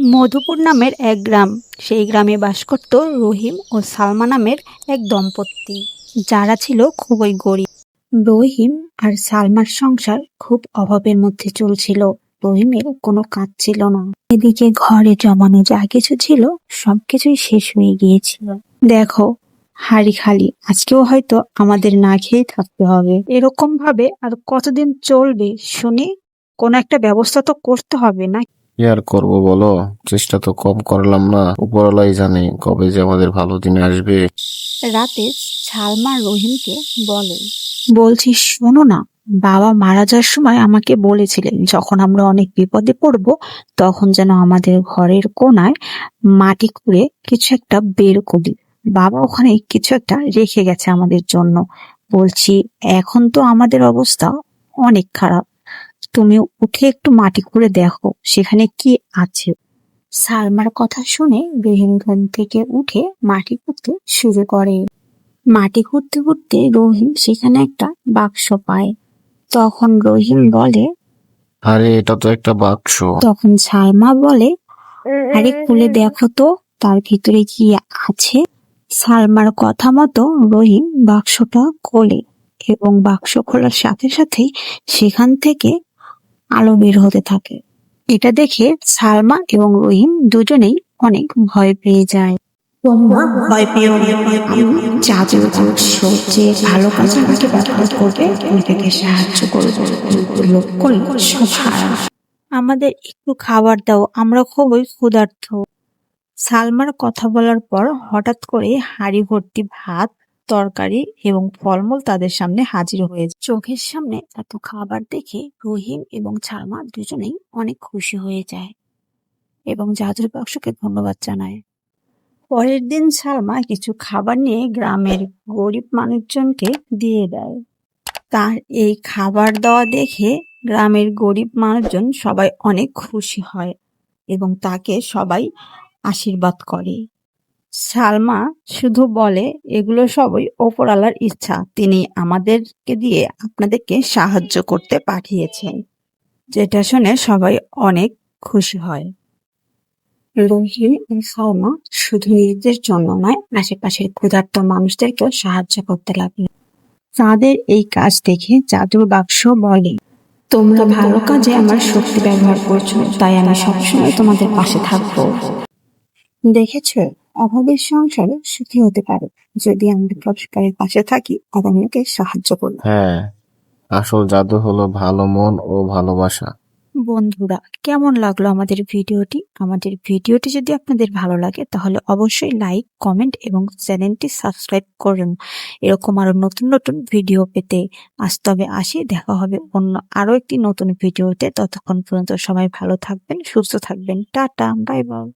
মধুপুর নামের এক গ্রাম। সেই গ্রামে বাস করত রহিম ও সালমা নামের এক দম্পতি, যারা ছিল খুবই গরিব। রহিম আর সালমার সংসার খুব অভাবের মধ্যে চলছিল। রহিমের কোনো কাজ ছিল না, এদিকে ঘরে জমানো যা কিছু ছিল সবকিছুই শেষ হয়ে গিয়েছিল। দেখো, হাড়ি খালি, আজকেও হয়তো আমাদের না খেয়ে থাকতে হবে। এরকম ভাবে আর কতদিন চলবে শুনি? কোনো একটা ব্যবস্থা তো করতে হবে না? কি আর করবো বলো, চেষ্টা তো কম করলাম না। উপরওয়ালাই জানে কবে যে আমাদের ভালো দিন আসবে। রাতে সালমা রহিমকে বলছি, শোনো না, বাবা মারা যাওয়ার সময় আমাকে বলেছিলেন যখন আমরা অনেক বিপদে পড়ব তখন যেন আমাদের ঘরের কোণায় মাটি খুঁড়ে কিছু একটা বের করি। বাবা ওখানে কিছু একটা রেখে গেছে আমাদের জন্য। বলছি, এখন তো আমাদের অবস্থা অনেক খারাপ, তুমি উঠে একটু মাটি খুঁড়ে দেখো সেখানে কি আছে। সালমার কথা শুনে রহিম ঘুম থেকে উঠে মাটি খুঁড়তে শুরু করে। মাটি খুঁড়তে খুঁড়তে রহিম সেখানে একটা বাক্স পায়। তখন রহিম বলে, আরে এটা তো একটা বাক্স। তখন সালমা বলে, আরে খুলে দেখো তো তার ভিতরে কি আছে। সালমার কথা মতো রহিম বাক্সটা খোলে এবং বাক্স খোলার সাথে সাথেই সেখান থেকে আলো বের হতে থাকে। এটা দেখে সালমা এবং রহিম দুজনেই অনেক ভয় পেয়ে যায়। তোমরা ভয় পেও না, আমি জাদুর বাক্স, যে ভালো কাজে আমাকে ব্যবহার করবে ওইটাকে সাহায্য করবো, লোক করলে সব হারাবে। আমাদের একটু খাবার দাও, আমরা খুবই ক্ষুধার্ত। সালমার কথা বলার পর হঠাৎ করে হাঁড়ি ভর্তি ভাত, তরকারি এবং ফলমূল তাদের সামনে হাজির হয়ে যায়। চোখের সামনে এত খাবার দেখে রহিম এবং সালমা দুজনেই অনেক খুশি হয়ে যায় এবং জাদুর বাক্সকে ধন্যবাদ জানায়। পরের দিন সালমা কিছু খাবার নিয়ে গ্রামের গরিব মানুষজনকে দিয়ে দেয়। তার এই খাবার দেওয়া দেখে গ্রামের গরিব মানুষজন সবাই অনেক খুশি হয় এবং তাকে সবাই আশীর্বাদ করে। সালমা শুধু বলে, এগুলো সবই ওপরওয়ালার ইচ্ছা, তিনি আমাদেরকে দিয়ে আপনাদেরকে সাহায্য করতে পাঠিয়েছেন। যেটা শুনে সবাই অনেক খুশি হয়। রহিম ও সালমা শুধু নিজেদের জন্য নয়, আশেপাশের ক্ষুধার্ত মানুষদেরকেও সাহায্য করতে লাগলো। তাদের এই কাজ দেখে জাদুর বাক্স বলে, তোমরা ভালো কাজে আমার শক্তি ব্যবহার করছো, তাই আমি সবসময় তোমাদের পাশে থাকবো। দেখেছ, অভাবের সংসারে সুখী হতে পারো যদি আমরা পরস্পরের পাশে থাকি আর অন্যকে সাহায্য করি। হ্যাঁ, আসল জাদু হলো ভালো মন ও ভালোবাসা। বন্ধুরা, কেমন লাগলো আমাদের ভিডিওটি? আমাদের ভিডিওটি যদি আপনাদের ভালো লাগে তাহলে অবশ্যই লাইক, কমেন্ট এবং চ্যানেলটি সাবস্ক্রাইব করুন এরকম আরো নতুন নতুন ভিডিও পেতে। আজ তবে আসি, দেখা হবে অন্য আরো একটি নতুন ভিডিওতে। ততক্ষণ পর্যন্ত সবাই ভালো থাকবেন, সুস্থ থাকবেন। Tata, bye bye.